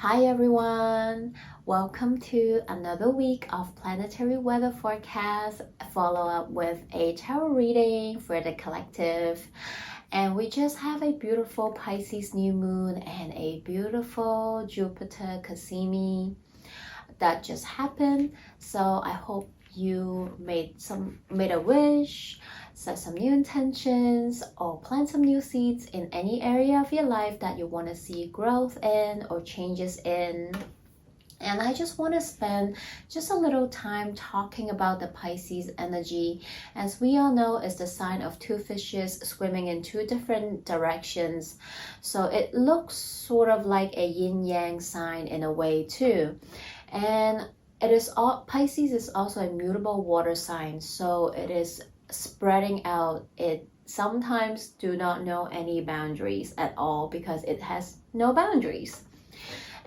Hi everyone, welcome to another week of planetary weather forecast. Follow up with a tarot reading for the collective. And we just have a beautiful Pisces New Moon and a beautiful Jupiter Cassini that just happened. So I hope you made a wish, set some new intentions, or plant some new seeds in any area of your life that you want to see growth in or changes in. And I just want to spend just a little time talking about the Pisces energy. As we all know, it's the sign of two fishes swimming in two different directions. So it looks sort of like a yin-yang sign in a way too. And Pisces is also a mutable water sign, so it is spreading out. It sometimes do not know any boundaries at all because it has no boundaries.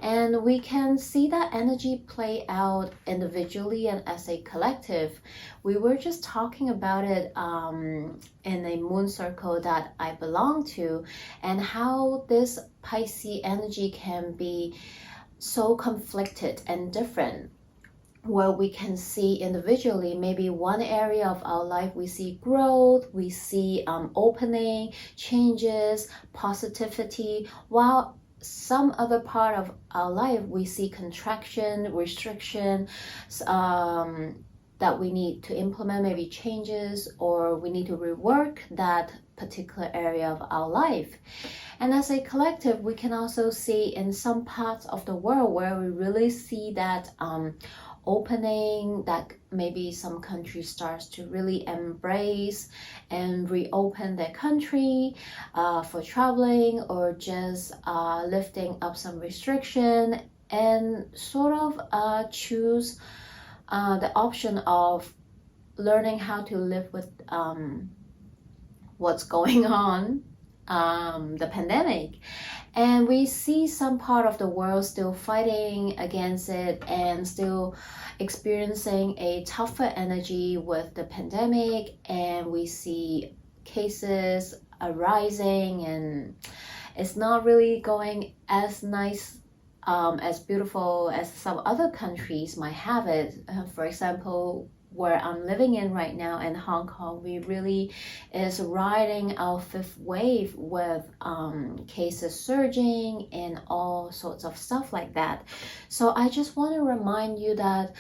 And we can see that energy play out individually and as a collective. We were just talking about it in a moon circle that I belong to, and how this Pisces energy can be so conflicted and different, where we can see individually maybe one area of our life we see growth, we see opening, changes, positivity, while some other part of our life we see contraction, restriction, that we need to implement maybe changes, or we need to rework that particular area of our life. And as a collective, we can also see in some parts of the world where we really see that opening, that maybe some country starts to really embrace and reopen their country for traveling, or just lifting up some restriction, and sort of choose the option of learning how to live with what's going on, the pandemic. And we see some part of the world still fighting against it and still experiencing a tougher energy with the pandemic, and we see cases arising, and it's not really going as nice, as beautiful as some other countries might have it. For example, where I'm living in right now in Hong Kong, we really is riding our fifth wave with cases surging and all sorts of stuff like that. So I just want to remind you that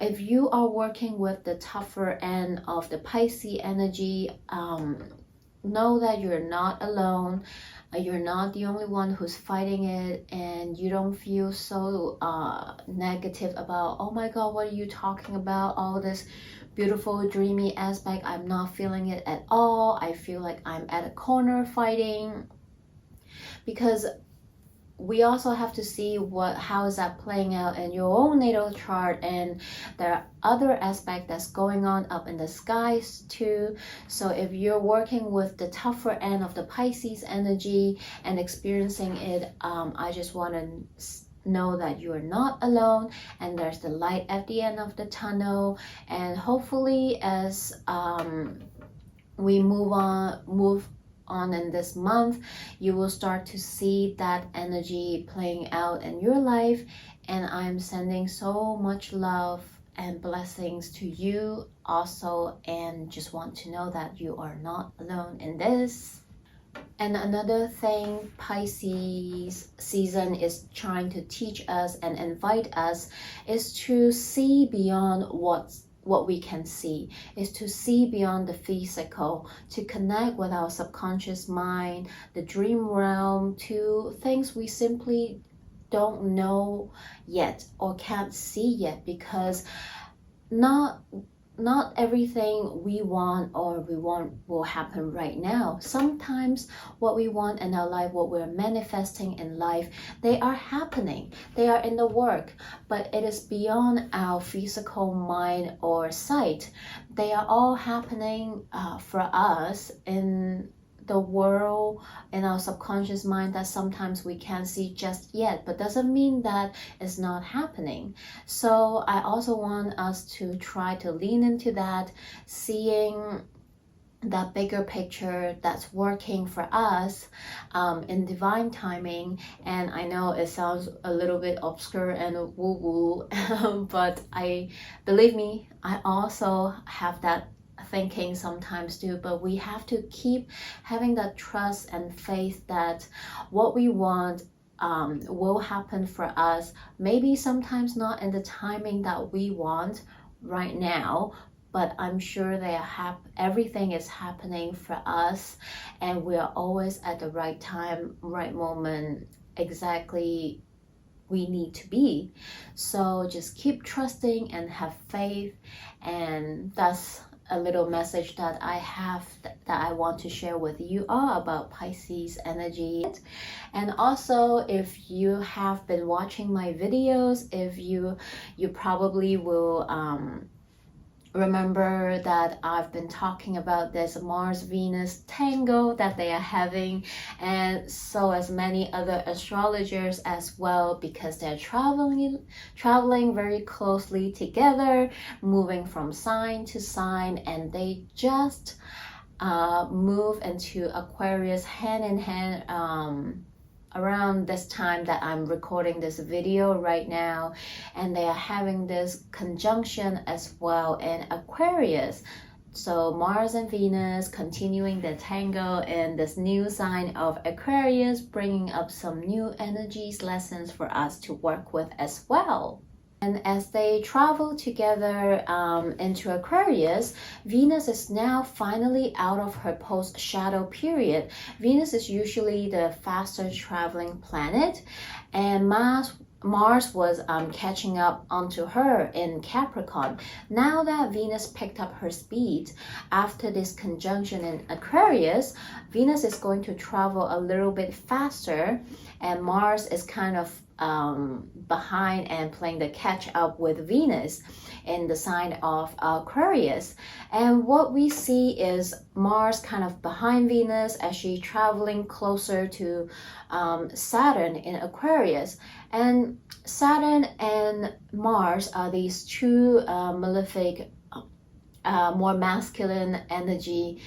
if you are working with the tougher end of the Pisces energy, know that you're not alone. You're not the only one who's fighting it, and you don't feel so negative about, oh my god, what are you talking about, all this beautiful dreamy aspect. I'm not feeling it at all. I feel like I'm at a corner fighting, because we also have to see how is that playing out in your own natal chart, and there are other aspects that's going on up in the skies too. So if you're working with the tougher end of the Pisces energy and experiencing it, I just want to know that you are not alone, and there's the light at the end of the tunnel. And hopefully as we move on in this month, you will start to see that energy playing out in your life. And I'm sending so much love and blessings to you also, and just want to know that you are not alone in this. And another thing Pisces season is trying to teach us and invite us is to see beyond what we can see, is to see beyond the physical, to connect with our subconscious mind, the dream realm, to things we simply don't know yet or can't see yet, because not everything we want will happen right now. Sometimes what we want in our life, what we're manifesting in life, they are happening, they are in the work, but it is beyond our physical mind or sight. They are all happening for us in the world, in our subconscious mind, that sometimes we can't see just yet, but doesn't mean that it's not happening. So I also want us to try to lean into that, seeing that bigger picture that's working for us in divine timing. And I know it sounds a little bit obscure and woo-woo, but believe me, I also have that thinking sometimes too. But we have to keep having that trust and faith that what we want will happen for us. Maybe sometimes not in the timing that we want right now, but I'm sure everything is happening for us, and we are always at the right time, right moment, exactly we need to be. So just keep trusting and have faith, and that's a little message that I have that I want to share with you all about Pisces energy. And also, if you have been watching my videos, if you probably will remember that I've been talking about this Mars-Venus Tango that they are having, and so as many other astrologers as well, because they're traveling very closely together, moving from sign to sign, and they just move into Aquarius hand in hand around this time that I'm recording this video right now, and they are having this conjunction as well in Aquarius. So Mars and Venus continuing the tango in this new sign of Aquarius, bringing up some new energies, lessons for us to work with as well. And as they travel together into Aquarius, Venus is now finally out of her post-shadow period. Venus is usually the faster traveling planet, and Mars was catching up onto her in Capricorn. Now that Venus picked up her speed after this conjunction in Aquarius, Venus is going to travel a little bit faster, and Mars is kind of behind and playing the catch up with Venus in the sign of Aquarius. And what we see is Mars kind of behind Venus as she's traveling closer to Saturn in Aquarius. And Saturn and Mars are these two malefic, more masculine energy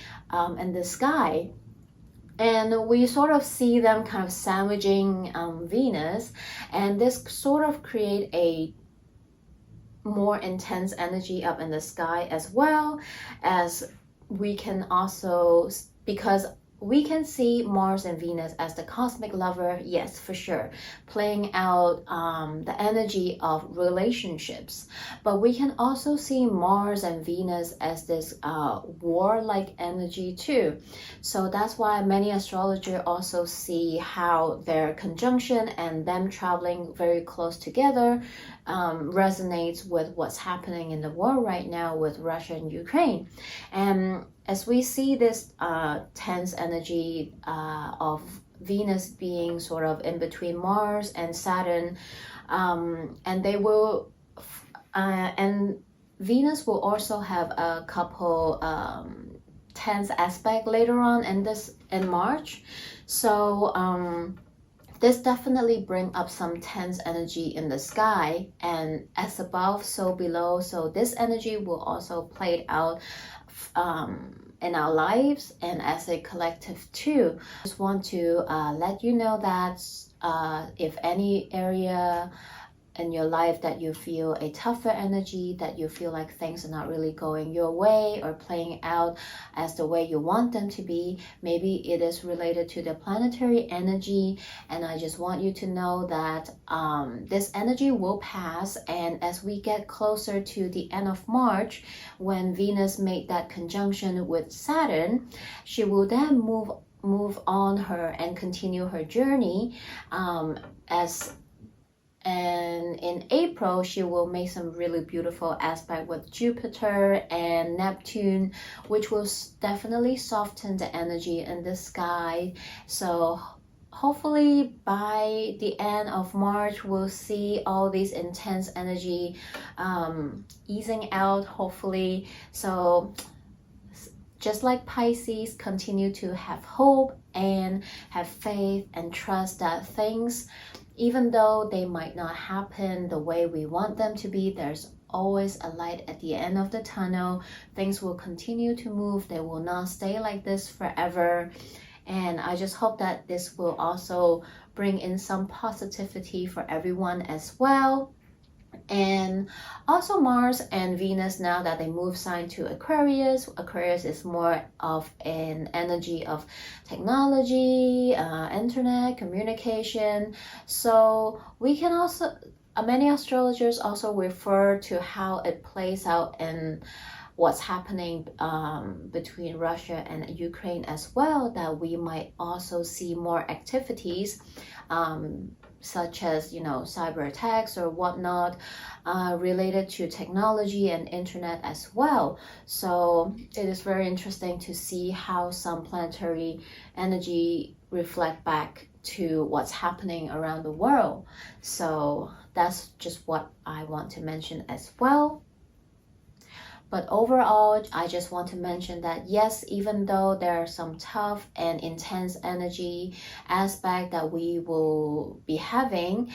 in the sky. And we sort of see them kind of sandwiching Venus, and this sort of create a more intense energy up in the sky, as well as we can also, because we can see Mars and Venus as the cosmic lover, yes, for sure, playing out the energy of relationships. But we can also see Mars and Venus as this war-like energy too. So that's why many astrologers also see how their conjunction and them traveling very close together resonates with what's happening in the world right now with Russia and Ukraine. And as we see this tense energy of Venus being sort of in between Mars and Saturn, and they will, and Venus will also have a couple tense aspect later on in March. So this definitely bring up some tense energy in the sky, and as above, so below. So this energy will also play out in our lives and as a collective too. I just want to let you know that if any area in your life that you feel a tougher energy, that you feel like things are not really going your way or playing out as the way you want them to be, maybe it is related to the planetary energy. And I just want you to know that this energy will pass, and as we get closer to the end of March, when Venus made that conjunction with Saturn, she will then move on her and continue her journey and in April, she will make some really beautiful aspect with Jupiter and Neptune, which will definitely soften the energy in the sky. So hopefully by the end of March, we'll see all these intense energy easing out, hopefully. So just like Pisces, continue to have hope and have faith and trust that things, even though they might not happen the way we want them to be, there's always a light at the end of the tunnel. Things will continue to move. They will not stay like this forever. And I just hope that this will also bring in some positivity for everyone as well. And also Mars and Venus, now that they move sign to Aquarius. Aquarius is more of an energy of technology, internet, communication. So we can also, many astrologers also refer to how it plays out in what's happening between Russia and Ukraine as well, that we might also see more activities such as, cyber attacks or whatnot, related to technology and internet as well. So it is very interesting to see how some planetary energy reflect back to what's happening around the world. So that's just what I want to mention as well. But overall, I just want to mention that yes, even though there are some tough and intense energy aspect that we will be having,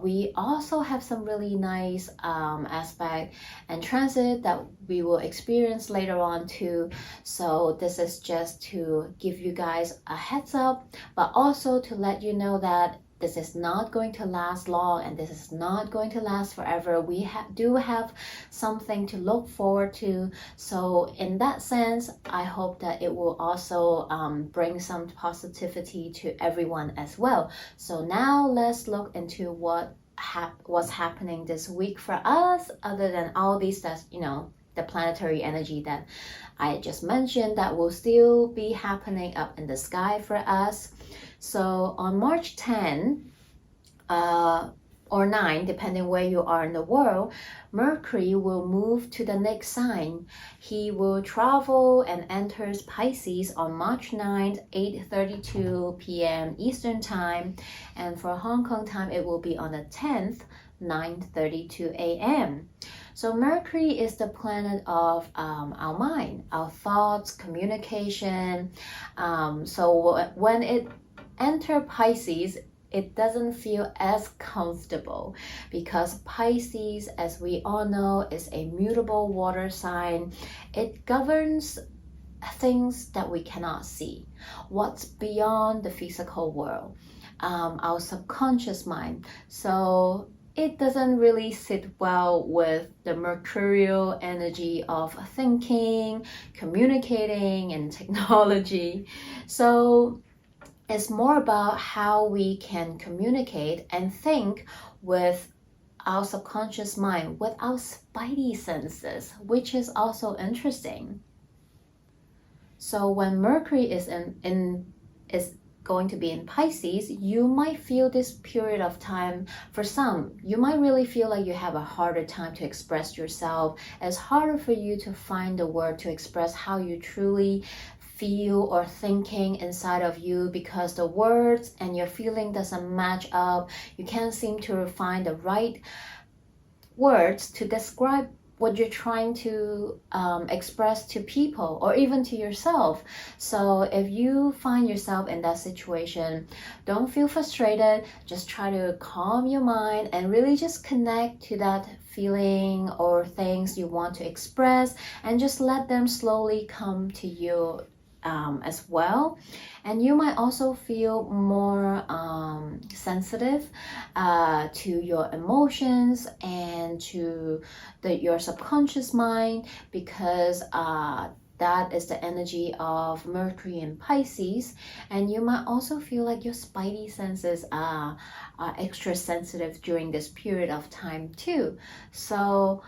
we also have some really nice aspect and transit that we will experience later on too. So this is just to give you guys a heads up, but also to let you know that this is not going to last long and this is not going to last forever. We do have something to look forward to. So in that sense, I hope that it will also bring some positivity to everyone as well. So now let's look into what's happening this week for us, other than all these, that's, the planetary energy that I just mentioned that will still be happening up in the sky for us. So on March 10 or 9, depending where you are in the world, Mercury will move to the next sign. He will travel and enters Pisces on March 9th, 8:32 p.m. Eastern Time. And for Hong Kong time, it will be on the 10th, 9:32 a.m. So Mercury is the planet of our mind, our thoughts, communication. So when it enters Pisces, it doesn't feel as comfortable because Pisces, as we all know, is a mutable water sign. It governs things that we cannot see, what's beyond the physical world, our subconscious mind. So it doesn't really sit well with the mercurial energy of thinking, communicating, and technology. So it's more about how we can communicate and think with our subconscious mind, with our spidey senses, which is also interesting. So when Mercury is going to be in Pisces, you might feel this period of time, for some, you might really feel like you have a harder time to express yourself. It's harder for you to find the word to express how you truly feel or thinking inside of you, because the words and your feeling doesn't match up. You can't seem to find the right words to describe what you're trying to express to people or even to yourself. So if you find yourself in that situation, don't feel frustrated. Just try to calm your mind and really just connect to that feeling or things you want to express, and just let them slowly come to you as well. And you might also feel more sensitive to your emotions and to your subconscious mind, because that is the energy of Mercury in Pisces. And you might also feel like your spidey senses are extra sensitive during this period of time too. So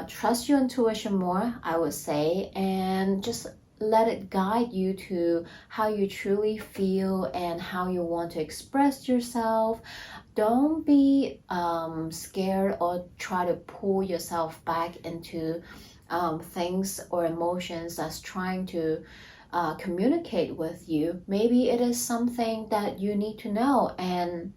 trust your intuition more, I would say, and just let it guide you to how you truly feel and how you want to express yourself. Don't be scared or try to pull yourself back into things or emotions that's trying to communicate with you. Maybe it is something that you need to know, and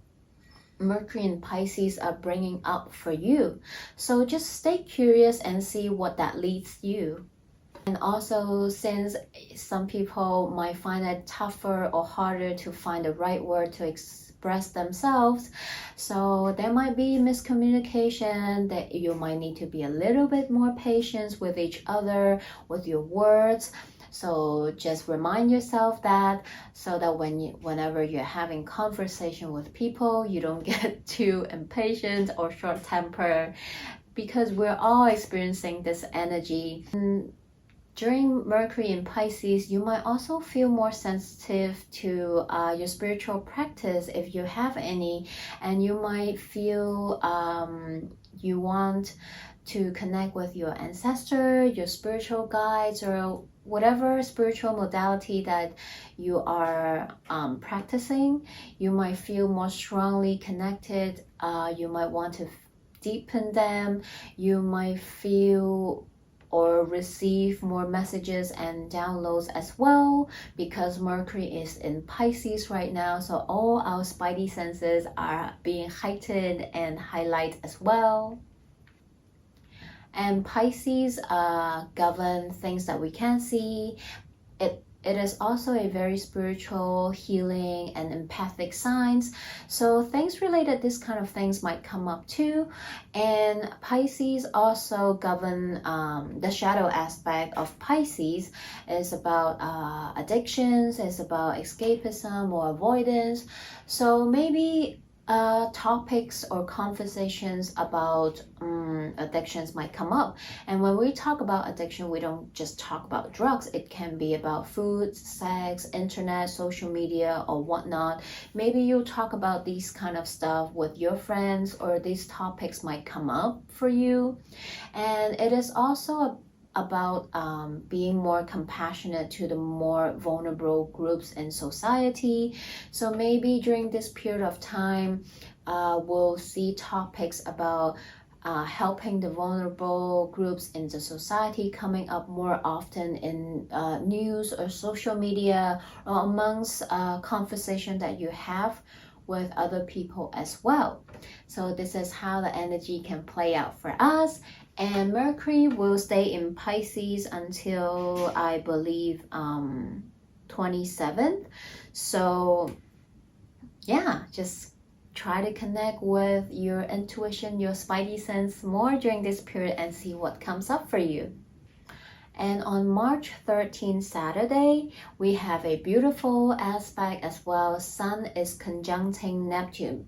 Mercury and Pisces are bringing up for you. So just stay curious and see what that leads you. And also, since some people might find it tougher or harder to find the right word to express express themselves. So there might be miscommunication, that you might need to be a little bit more patient with each other, with your words. So just remind yourself that, so that whenever you're having conversation with people, you don't get too impatient or short-tempered, because we're all experiencing this energy. During Mercury in Pisces, you might also feel more sensitive to your spiritual practice if you have any, and you might feel you want to connect with your ancestor, your spiritual guides, or whatever spiritual modality that you are practicing. You might feel more strongly connected. You might want to deepen them. You might feel or receive more messages and downloads as well, because Mercury is in Pisces right now, so all our spidey senses are being heightened and highlighted as well. And Pisces govern things that we can't see. It is also a very spiritual, healing, and empathic signs. So things related, this kind of things might come up too. And Pisces also govern the shadow aspect of Pisces is about addictions, is about escapism or avoidance. So maybe topics or conversations about addictions might come up. And when we talk about addiction, we don't just talk about drugs. It can be about food, sex, internet, social media, or whatnot. Maybe you'll talk about these kind of stuff with your friends, or these topics might come up for you. And it is also about being more compassionate to the more vulnerable groups in society. So maybe during this period of time, we'll see topics about helping the vulnerable groups in the society coming up more often in news or social media, or amongst conversation that you have with other people as well. So this is how the energy can play out for us. And Mercury will stay in Pisces until, I believe, 27th. So yeah, just try to connect with your intuition, your spidey sense more during this period, and see what comes up for you. And on March 13th, Saturday, we have a beautiful aspect as well. Sun is conjuncting Neptune.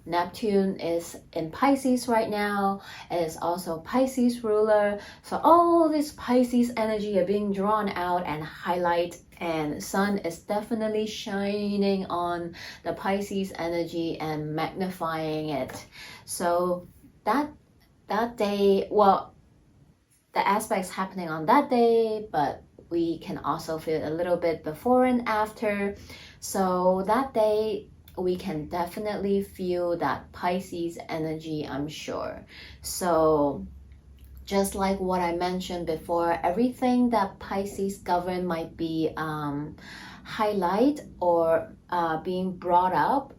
Neptune is in Pisces right now. It is also Pisces ruler. So all this Pisces energy are being drawn out and highlighted. And Sun is definitely shining on the Pisces energy and magnifying it. So that day, well, the aspects happening on that day, but we can also feel a little bit before and after. So that day, we can definitely feel that Pisces energy, I'm sure. So just like what I mentioned before, everything that Pisces govern might be highlight or being brought up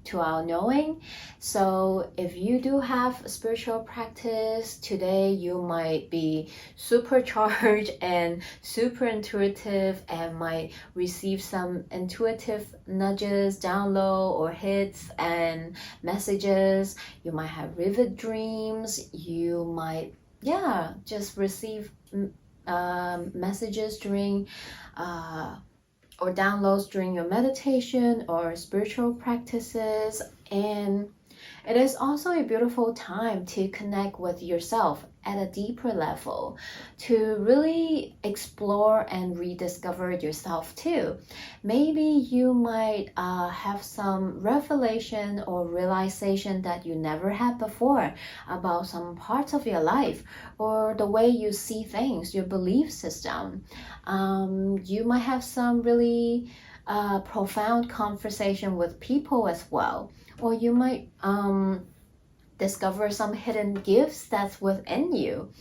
to our knowing. So if you do have spiritual practice today, you might be supercharged and super intuitive, and might receive some intuitive nudges, download or hits and messages. You might have vivid dreams. You might just receive messages during or downloads during your meditation or spiritual practices. And it is also a beautiful time to connect with yourself at a deeper level, to really explore and rediscover yourself too. Maybe you might have some revelation or realization that you never had before about some parts of your life, or the way you see things, your belief system. You might have some really profound conversation with people as well, or you might discover some hidden gifts that's within you,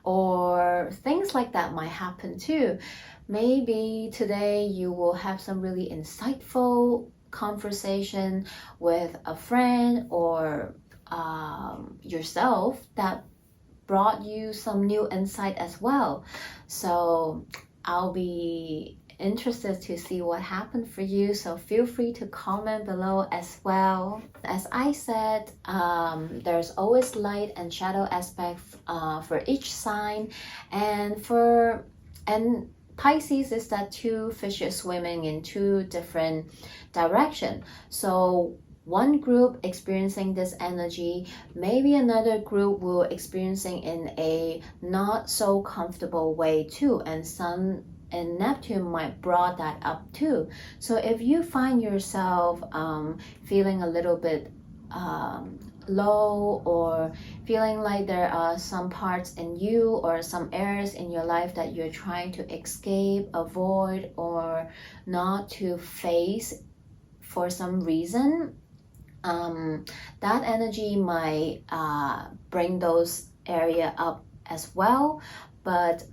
or things like that might happen too. Maybe today you will have some really insightful conversation with a friend or yourself that brought you some new insight as well. So I'll be interested to see what happened for you, so feel free to comment below as well. As I said, there's always light and shadow aspect for each sign, and Pisces is that two fishes swimming in two different directions. So one group experiencing this energy, maybe another group will experiencing in a not so comfortable way too, and Sun and Neptune might brought that up too. So if you find yourself feeling a little bit low, or feeling like there are some parts in you or some areas in your life that you're trying to escape, avoid, or not to face for some reason, that energy might bring those area up as well. But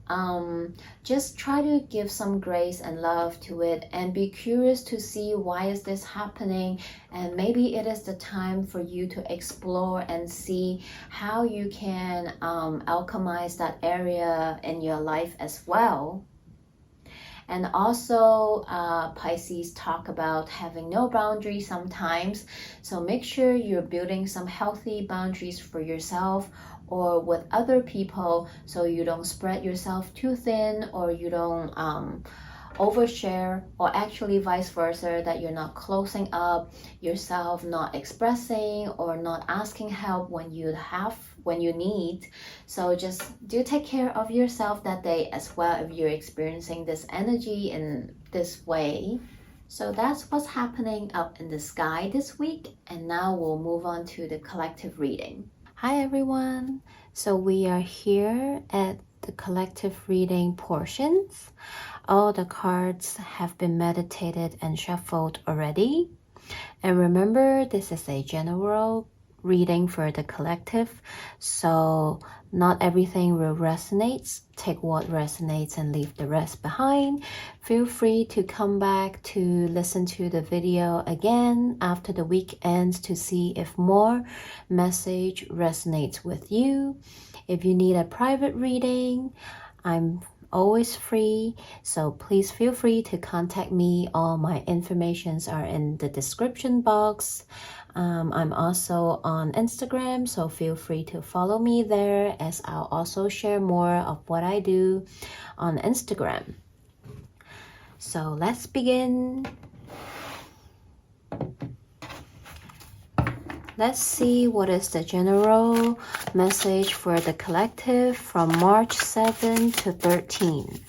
just try to give some grace and love to it, and be curious to see why is this happening, and maybe it is the time for you to explore and see how you can alchemize that area in your life as well. And also Pisces talk about having no boundaries sometimes, so make sure you're building some healthy boundaries for yourself or with other people, so you don't spread yourself too thin, or you don't overshare, or actually vice versa, that you're not closing up yourself, not expressing or not asking help when you need. So just do take care of yourself that day as well if you're experiencing this energy in this way. So that's what's happening up in the sky this week, and now we'll move on to the collective reading. Hi everyone, so we are here at the collective reading portions. All the cards have been meditated and shuffled already. And remember, this is a general reading for the collective, so not everything will resonate. Take what resonates and leave the rest behind. Feel free to come back to listen to the video again after the weekend to see if more message resonates with you. If you need a private reading, I'm always free, so please feel free to contact me. All my informations are in the description box. I'm also on Instagram, so feel free to follow me there, as I'll also share more of what I do on Instagram. So let's begin. Let's see what is the general message for the collective from March 7 to 13.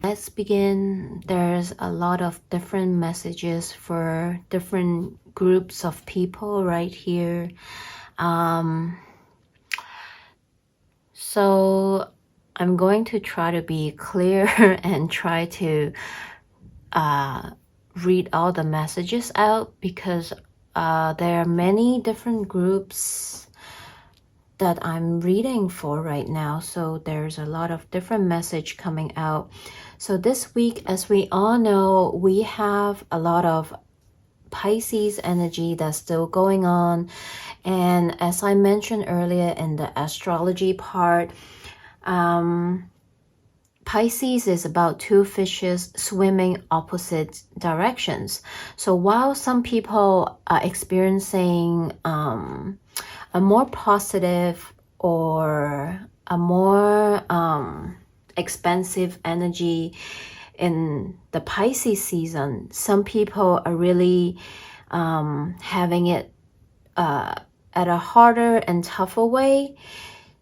Let's begin. There's a lot of different messages for different groups of people right here. So I'm going to try to be clear and try to read all the messages out, because there are many different groups that I'm reading for right now, so there's a lot of different message coming out. So this week, as we all know, we have a lot of Pisces energy that's still going on, and as I mentioned earlier in the astrology part, Pisces is about two fishes swimming opposite directions. So while some people are experiencing a more positive or a more expansive energy in the Pisces season, some people are really having it at a harder and tougher way.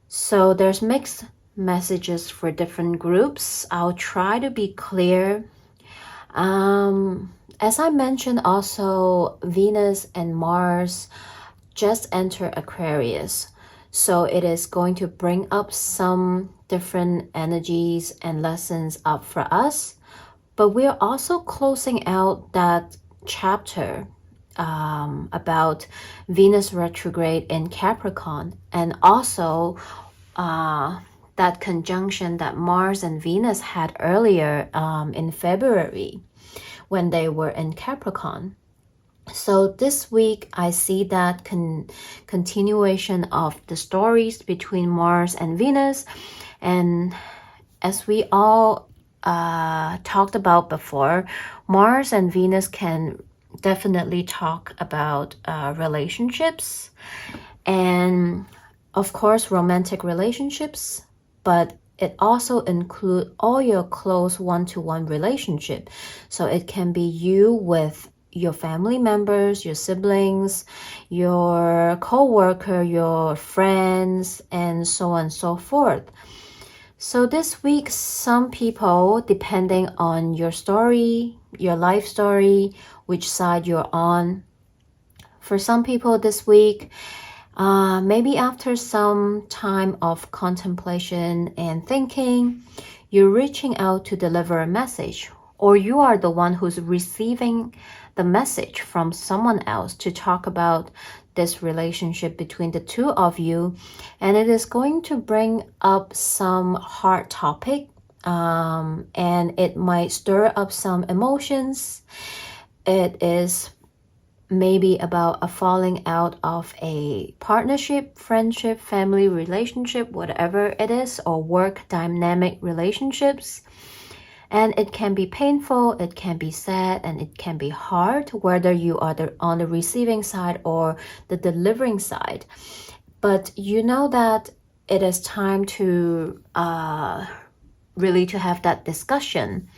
So there's mixed messages for different groups. I'll try to be clear. As I mentioned, also Venus and Mars just enter Aquarius, so it is going to bring up some different energies and lessons up for us. But we're also closing out that chapter about Venus retrograde in Capricorn, and also that conjunction that Mars and Venus had earlier in February when they were in Capricorn. So this week I see that continuation of the stories between Mars and Venus. And as we all talked about before, Mars and Venus can definitely talk about relationships, and of course romantic relationships, but it also includes all your close one-to-one relationship. So it can be you with your family members, your siblings, your co-worker, your friends, and so on and so forth. So this week, some people, depending on your story, your life story, which side you're on, for some people this week, maybe after some time of contemplation and thinking, you're reaching out to deliver a message, or you are the one who's receiving the message from someone else to talk about this relationship between the two of you, and it is going to bring up some hard topic, and it might stir up some emotions. It is maybe about a falling out of a partnership, friendship, family relationship, whatever it is, or work dynamic relationships. And it can be painful, it can be sad, and it can be hard, whether you are on the receiving side or the delivering side. But you know that it is time to really to have that discussion.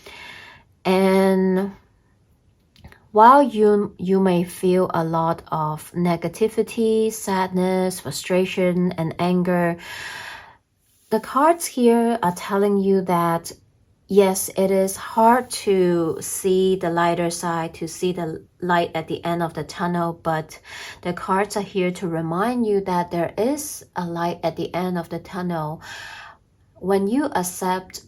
And while you may feel a lot of negativity, sadness, frustration, and anger, the cards here are telling you that yes, it is hard to see the lighter side, to see the light at the end of the tunnel, but the cards are here to remind you that there is a light at the end of the tunnel. When you accept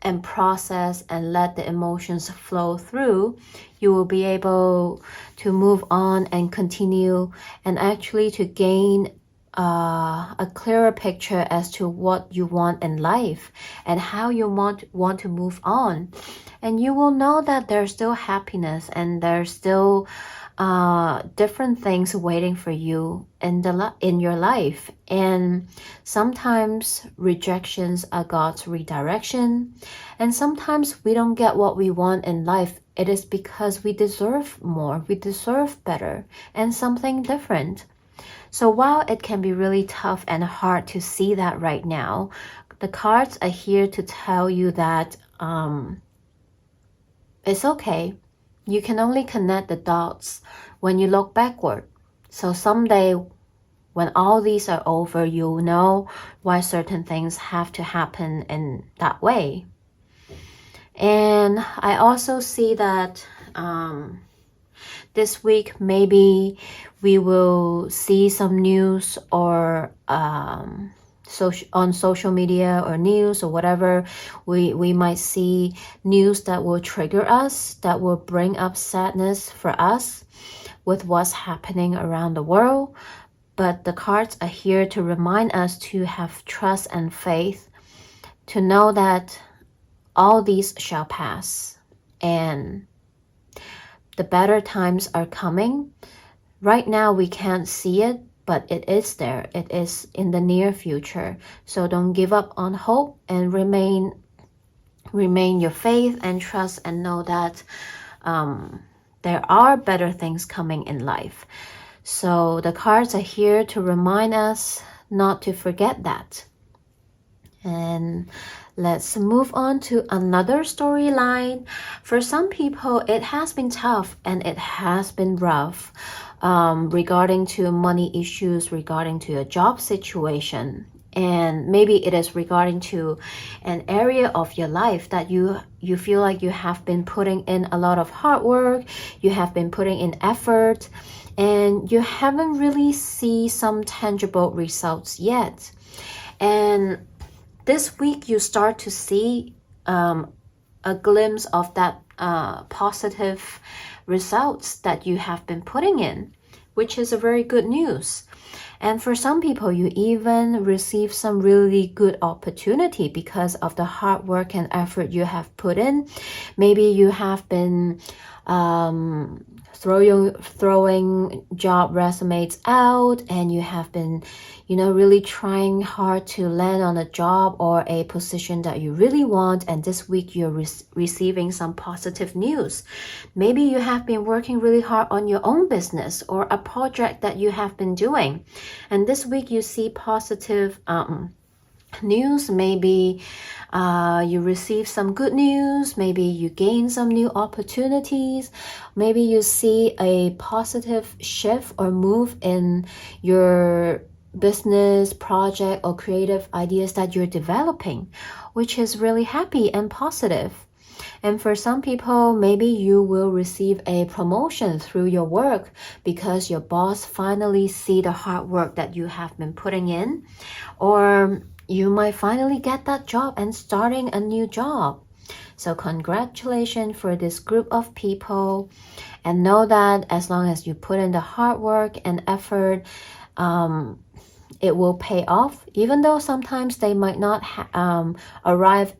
and process and let the emotions flow through, you will be able to move on and continue, and actually to gain a clearer picture as to what you want in life and how you want to move on. And you will know that there's still happiness and there's still different things waiting for you in your life. And sometimes rejections are God's redirection, and sometimes we don't get what we want in life. It is because we deserve more, we deserve better, and something different. So while it can be really tough and hard to see that right now, the cards are here to tell you that it's okay. You can only connect the dots when you look backward. So someday when all these are over, you'll know why certain things have to happen in that way. And I also see that this week maybe we will see some news or on social media or news or whatever. We might see news that will trigger us, that will bring up sadness for us with what's happening around the world. But the cards are here to remind us to have trust and faith, to know that all these shall pass and the better times are coming. Right now we can't see it, but it is there. It is in the near future. So don't give up on hope, and remain your faith and trust, and know that there are better things coming in life. So the cards are here to remind us not to forget that. And let's move on to another storyline. For some people, it has been tough and it has been rough regarding to money issues, regarding to a job situation. And maybe it is regarding to an area of your life that you feel like you have been putting in a lot of hard work, you have been putting in effort, and you haven't really seen some tangible results yet. And this week you start to see a glimpse of that positive results that you have been putting in, which is a very good news. And for some people, you even receive some really good opportunity because of the hard work and effort you have put in. Maybe you have been throwing job resumes out, and you have been, really trying hard to land on a job or a position that you really want. And this week you're receiving some positive news. Maybe you have been working really hard on your own business or a project that you have been doing, and this week you see positive news. Maybe you receive some good news. Maybe you gain some new opportunities. Maybe you see a positive shift or move in your business project or creative ideas that you're developing, which is really happy and positive. And for some people, maybe you will receive a promotion through your work because your boss finally see the hard work that you have been putting in. Or you might finally get that job and starting a new job. So congratulations for this group of people, and know that as long as you put in the hard work and effort, it will pay off, even though sometimes they might not arrive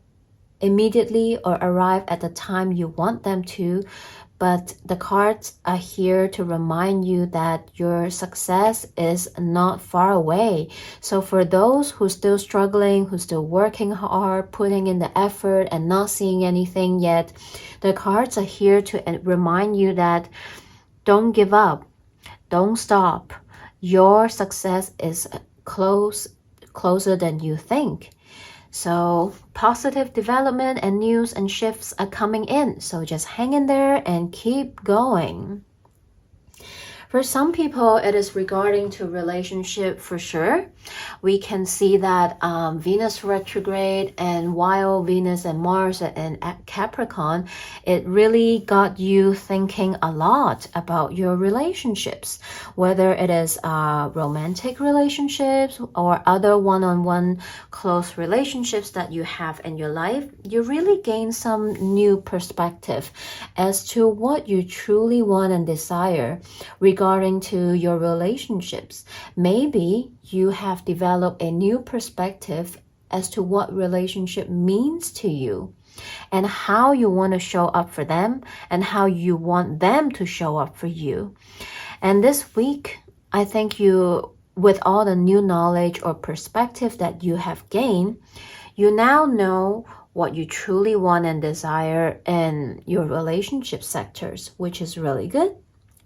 immediately or arrive at the time you want them to. But the cards are here to remind you that your success is not far away. So for those who are still struggling, who's still working hard, putting in the effort and not seeing anything yet, the cards are here to remind you that don't give up, don't stop. Your success is closer than you think. So positive development and news and shifts are coming in. So just hang in there and keep going. For some people, it is regarding to relationship for sure. We can see that Venus retrograde, and while Venus and Mars are in Capricorn, it really got you thinking a lot about your relationships, whether it is romantic relationships or other one-on-one close relationships that you have in your life. You really gain some new perspective as to what you truly want and desire regarding to your relationships. Maybe you have developed a new perspective as to what relationship means to you and how you want to show up for them and how you want them to show up for you. And this week, I think you, with all the new knowledge or perspective that you have gained, you now know what you truly want and desire in your relationship sectors, which is really good.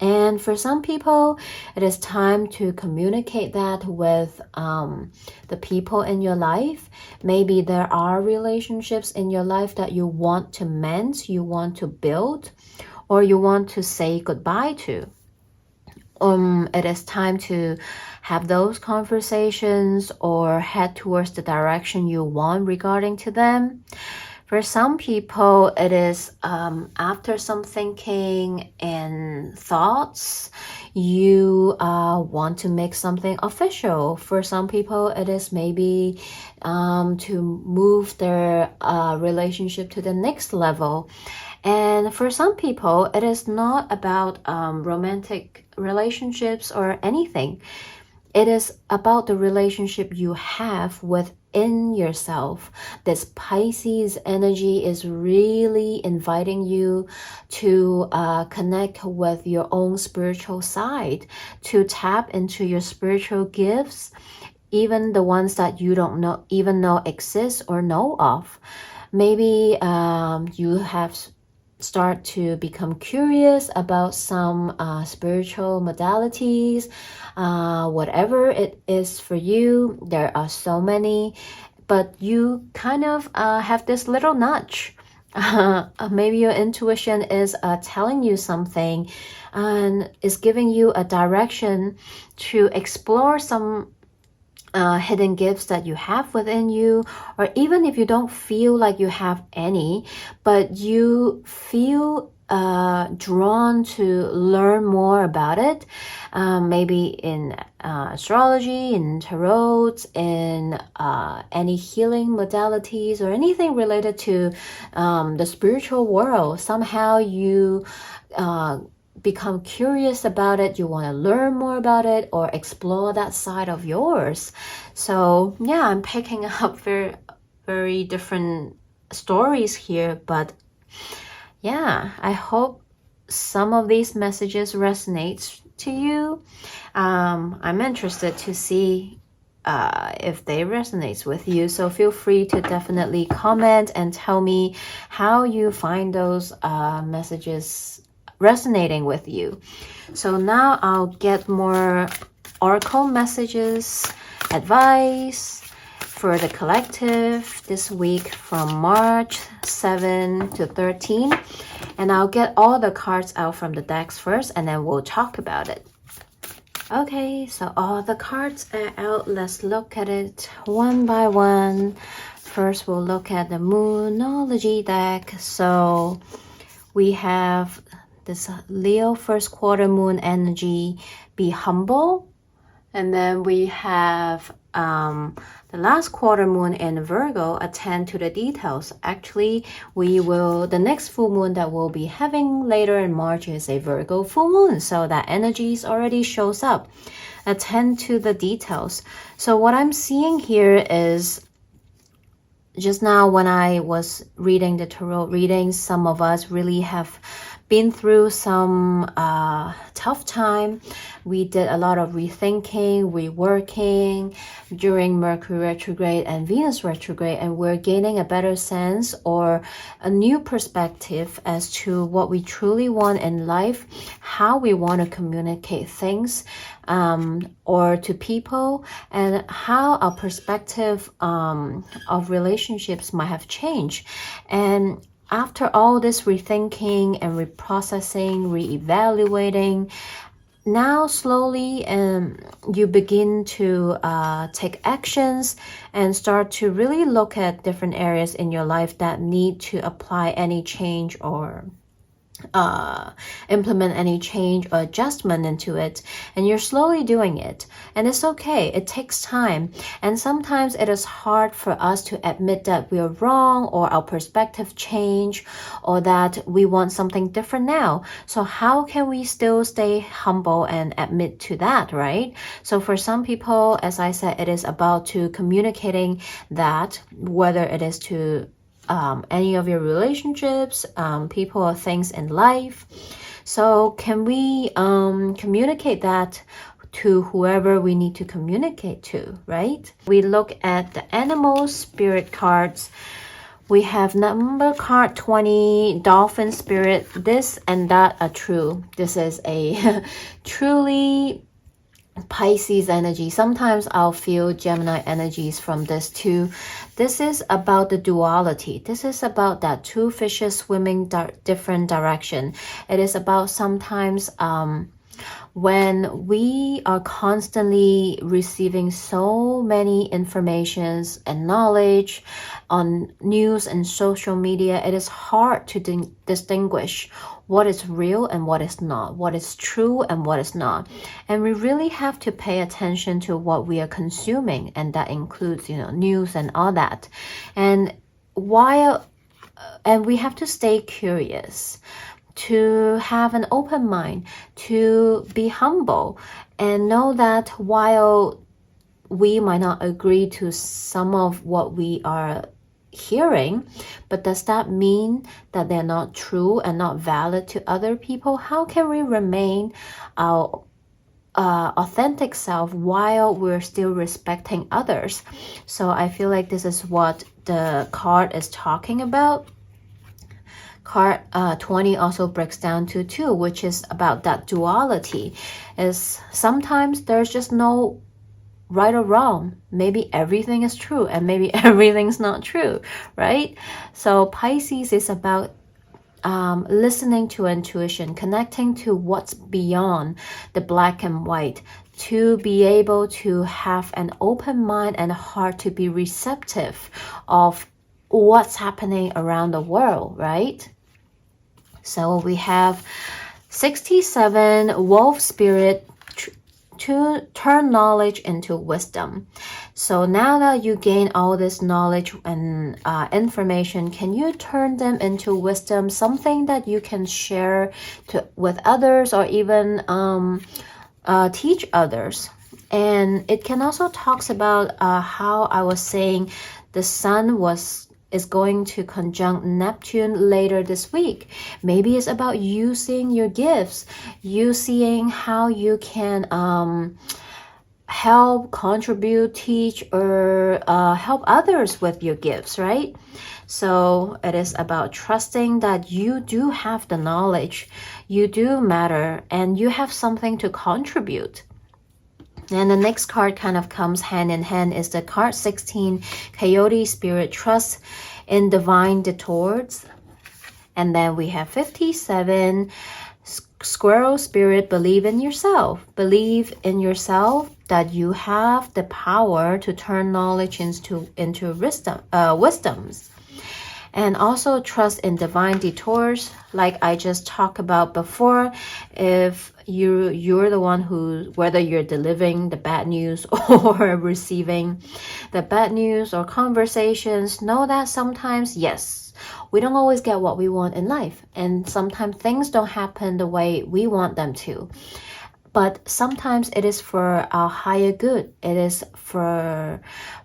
And for some people, it is time to communicate that with the people in your life. Maybe there are relationships in your life that you want to mend, you want to build, or you want to say goodbye to. It is time to have those conversations or head towards the direction you want regarding to them. For some people, it is after some thinking and thoughts, you want to make something official. For some people, it is maybe to move their relationship to the next level. And for some people, it is not about romantic relationships or anything. It is about the relationship you have within yourself. This Pisces energy is really inviting you to connect with your own spiritual side, to tap into your spiritual gifts, even the ones that you don't even know exist or know of. Maybe you have start to become curious about some spiritual modalities, whatever it is for you. There are so many, but you kind of have this little nudge. Maybe your intuition is telling you something and is giving you a direction to explore some hidden gifts that you have within you, or even if you don't feel like you have any, but you feel drawn to learn more about it, maybe in astrology, in tarot, in any healing modalities or anything related to the spiritual world. Somehow you become curious about it, you want to learn more about it or explore that side of yours. So yeah, I'm picking up very different stories here, but yeah, I hope some of these messages resonate to you. I'm interested to see if they resonate with you, so feel free to definitely comment and tell me how you find those messages resonating with you. So now I'll get more oracle messages, advice for the collective this week from March 7 to 13. And I'll get all the cards out from the decks first, and then we'll talk about it. Okay, so all the cards are out. Let's look at it one by one. First, we'll look at the Moonology deck. So we have this Leo first quarter moon energy, be humble. And then we have the last quarter moon in Virgo, attend to the details. Actually, the next full moon that we'll be having later in March is a Virgo full moon. So that energies already shows up. Attend to the details. So what I'm seeing here is, just now when I was reading the tarot readings, some of us really have been through some tough time. We did a lot of rethinking, reworking during Mercury retrograde and Venus retrograde, and we're gaining a better sense or a new perspective as to what we truly want in life, how we want to communicate things or to people, and how our perspective of relationships might have changed. And after all this rethinking and reprocessing, reevaluating, now slowly you begin to take actions and start to really look at different areas in your life that need to apply any change or implement any change or adjustment into it, and you're slowly doing it, and it's okay. It takes time, and sometimes it is hard for us to admit that we are wrong or our perspective change or that we want something different now. So how can we still stay humble and admit to that, right? So for some people, as I said, it is about to communicating that, whether it is to any of your relationships, people or things in life. So can we communicate that to whoever we need to communicate to, right? We look at the animal spirit cards. We have number card 20, dolphin spirit. This and that are true. This is a truly Pisces energy. Sometimes I'll feel Gemini energies from this too. This is about the duality. This is about that two fishes swimming different direction. It is about sometimes when we are constantly receiving so many informations and knowledge on news and social media, it is hard to distinguish what is real and what is not, what is true and what is not. And we really have to pay attention to what we are consuming, and that includes, news and all that. And we have to stay curious, to have an open mind, to be humble, and know that while we might not agree to some of what we are hearing, but does that mean that they're not true and not valid to other people? How can we remain our authentic self while we're still respecting others? So I feel like this is what the card is talking about. Card 20 also breaks down to 2, which is about that duality. Is sometimes there's just no right or wrong. Maybe everything is true and maybe everything's not true, right? So Pisces is about listening to intuition, connecting to what's beyond the black and white, to be able to have an open mind and heart to be receptive of what's happening around the world, right? So we have 67 wolf spirit to turn knowledge into wisdom. So now that you gain all this knowledge and information, can you turn them into wisdom, something that you can share with others, or even teach others? And it can also talks about how I was saying the sun is going to conjunct Neptune later this week. Maybe it's about you seeing your gifts, you seeing how you can help, contribute, teach, or help others with your gifts, right? So it is about trusting that you do have the knowledge, you do matter, and you have something to contribute. And the next card kind of comes hand in hand is the card 16, Coyote Spirit, Trust in Divine Detours. And then we have 57, Squirrel Spirit, Believe in Yourself. Believe in yourself that you have the power to turn knowledge into wisdoms. And also trust in divine detours, like I just talked about before. If you're the one who, whether you're delivering the bad news or receiving the bad news or conversations, know that sometimes, yes, we don't always get what we want in life, and sometimes things don't happen the way we want them to. But sometimes it is for our higher good. It is for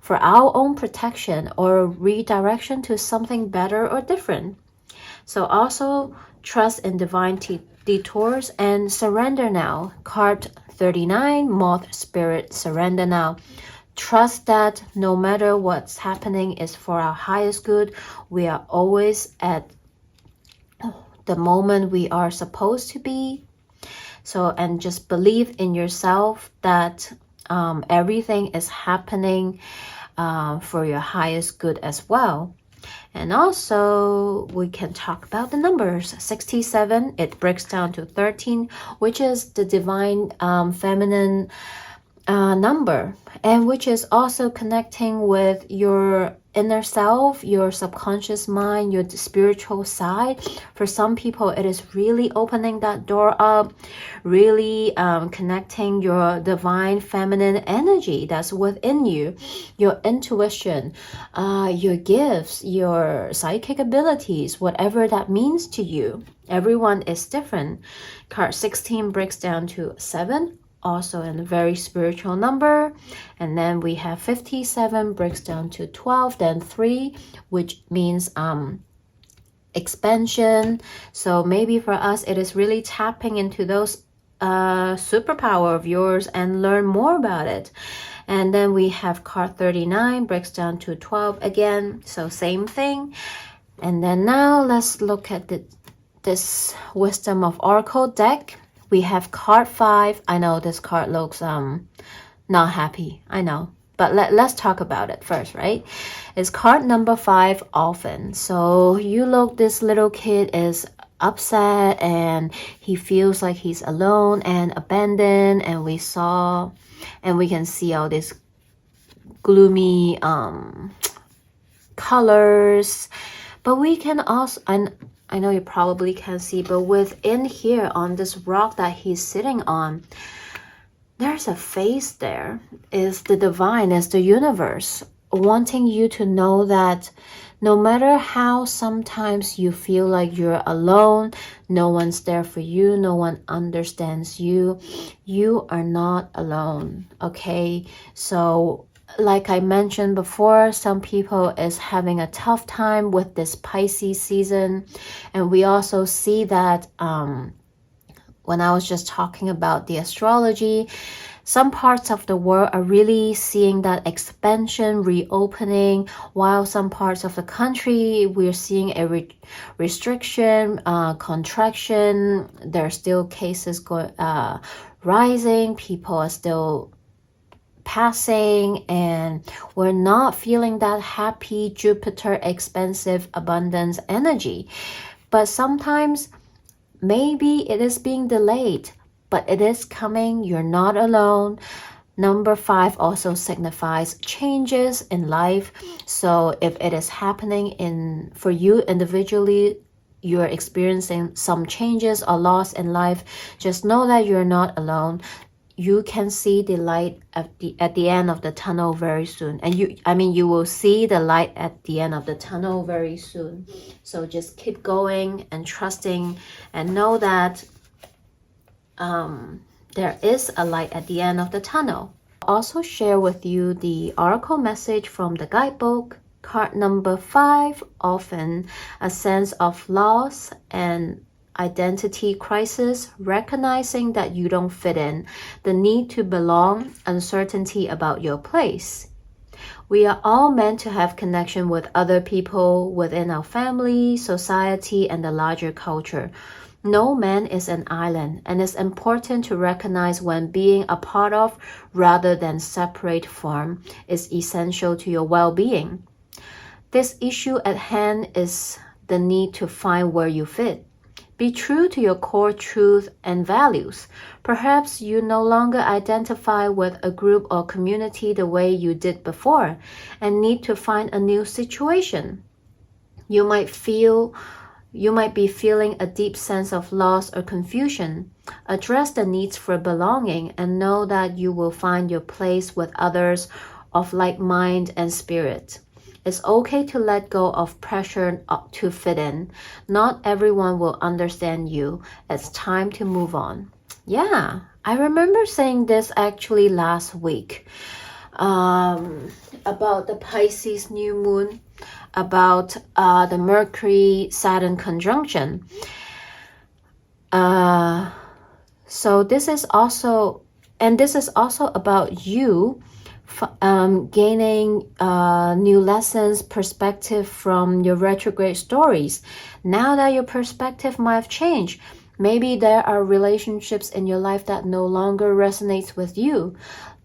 our own protection or redirection to something better or different. So also trust in divine detours and surrender now. Card 39, Moth Spirit, Surrender now. Trust that no matter what's happening is for our highest good. We are always at the moment we are supposed to be. So, and just believe in yourself that everything is happening for your highest good as well. And also, we can talk about the numbers. 67, it breaks down to 13, which is the divine feminine number, and which is also connecting with your inner self, your subconscious mind, your spiritual side. For some people, it is really opening that door up, really connecting your divine feminine energy that's within you, your intuition, your gifts, your psychic abilities, whatever that means to you. Everyone is different. Card 16 breaks down to 7, also a very spiritual number. And then we have 57 breaks down to 12, then 3, which means expansion. So maybe for us it is really tapping into those superpower of yours and learn more about it. And then we have card 39 breaks down to 12 again, so same thing. And then now let's look at this Wisdom of Oracle deck. We have card 5. I know this card looks not happy, I know, but let's talk about it first, right? It's card number 5, Orphan. So this little kid is upset and he feels like he's alone and abandoned, and we can see all these gloomy colors, but we can also, I know you probably can't see, but within here on this rock that he's sitting on, there's a face there. Is the divine, is the universe wanting you to know that no matter how sometimes you feel like you're alone, no one's there for you, no one understands you, you are not alone, okay? So like I mentioned before, some people is having a tough time with this Pisces season. And we also see that when I was just talking about the astrology, some parts of the world are really seeing that expansion, reopening, while some parts of the country, we're seeing a restriction, contraction. There are still cases rising, people are still passing, and we're not feeling that happy Jupiter expansive abundance energy. But sometimes maybe it is being delayed, but it is coming. You're not alone. Number 5 also signifies changes in life. So if it is happening for you individually, you're experiencing some changes or loss in life, just know that you're not alone. You can see the light at the end of the tunnel very soon, and you will see the light at the end of the tunnel very soon. So just keep going and trusting, and know that there is a light at the end of the tunnel. I'll also share with you the oracle message from the guidebook. Card number 5, often a sense of loss and identity crisis, recognizing that you don't fit in, the need to belong, uncertainty about your place. We are all meant to have connection with other people within our family, society, and the larger culture. No man is an island, and it's important to recognize when being a part of rather than separate from is essential to your well-being. This issue at hand is the need to find where you fit. Be true to your core truth and values. Perhaps you no longer identify with a group or community the way you did before and need to find a new situation. You might be feeling a deep sense of loss or confusion. Address the needs for belonging and know that you will find your place with others of like mind and spirit. It's okay to let go of pressure to fit in. Not everyone will understand you. It's time to move on. Yeah, I remember saying this actually last week about the Pisces New Moon, about the Mercury Saturn conjunction. So this is also about you gaining new lessons, perspective from your retrograde stories. Now that your perspective might have changed, maybe there are relationships in your life that no longer resonates with you.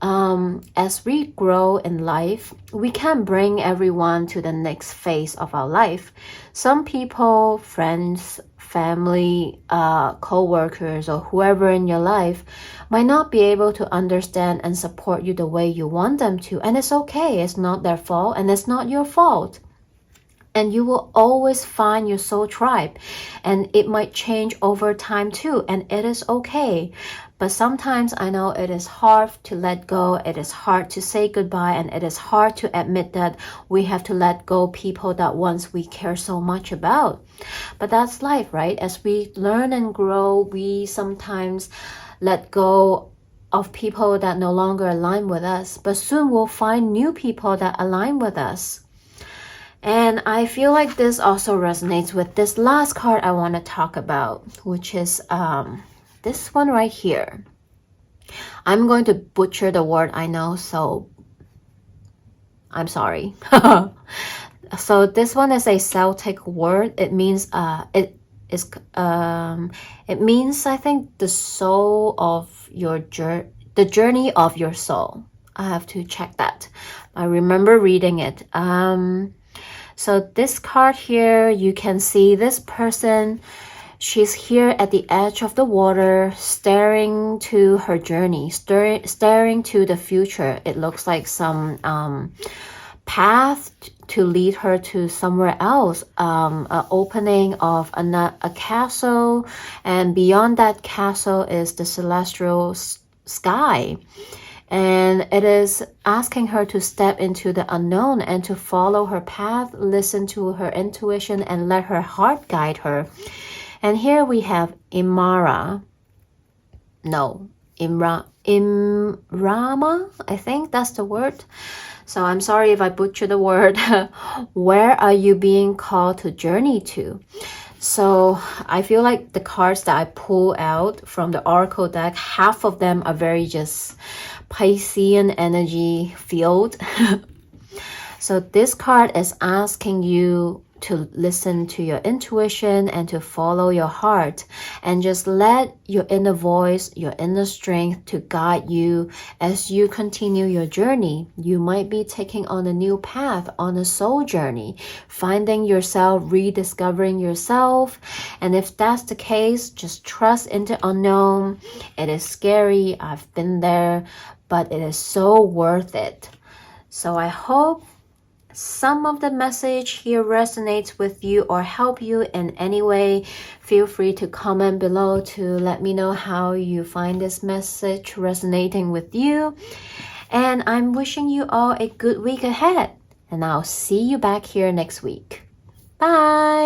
As we grow in life, we can bring everyone to the next phase of our life. Some people, friends, family, co-workers, or whoever in your life might not be able to understand and support you the way you want them to. And it's okay. It's not their fault and it's not your fault. And you will always find your soul tribe. And it might change over time too. And it is okay. But sometimes I know it is hard to let go. It is hard to say goodbye. And it is hard to admit that we have to let go people that once we care so much about. But that's life, right? As we learn and grow, we sometimes let go of people that no longer align with us. But soon we'll find new people that align with us. And I feel like this also resonates with this last card I want to talk about, which is this one right here. I'm going to butcher the word, I know, so I'm sorry. So this one is a Celtic word. It means it means, I think, the soul of your the journey of your soul. I have to check that. I remember reading it. So this card here, you can see this person. She's here at the edge of the water, staring to her journey, staring to the future. It looks like some path to lead her to somewhere else, an opening of a castle, and beyond that castle is the celestial sky. And it is asking her to step into the unknown and to follow her path, listen to her intuition, and let her heart guide her. And here we have Imrama, I think that's the word. So I'm sorry if I butcher the word. Where are you being called to journey to? So I feel like the cards that I pull out from the oracle deck, half of them are very just Piscean energy field. So this card is asking you to listen to your intuition and to follow your heart and just let your inner voice, your inner strength to guide you as you continue your journey. You might be taking on a new path, on a soul journey, finding yourself, rediscovering yourself. And if that's the case, just trust into unknown. It is scary. I've been there, but it is so worth it. So I hope some of the message here resonates with you or help you in any way, feel free to comment below to let me know how you find this message resonating with you. And I'm wishing you all a good week ahead. And I'll see you back here next week. Bye!